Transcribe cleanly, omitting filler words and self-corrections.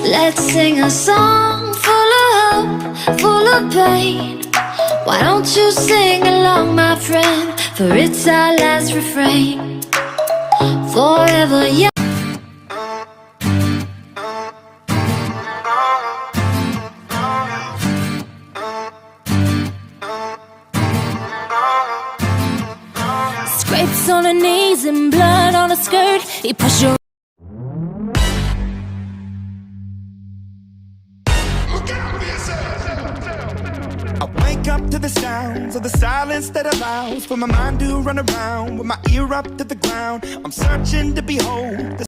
Let's sing a song full of hope, full of pain. Why don't you sing along, my friend? For it's our last refrain. Forever young. Scrapes on her knees and blood on her skirt. He pushed her. I wake up to the sounds of the silence that allows for my mind to run around with my ear up to the ground. I'm searching to behold the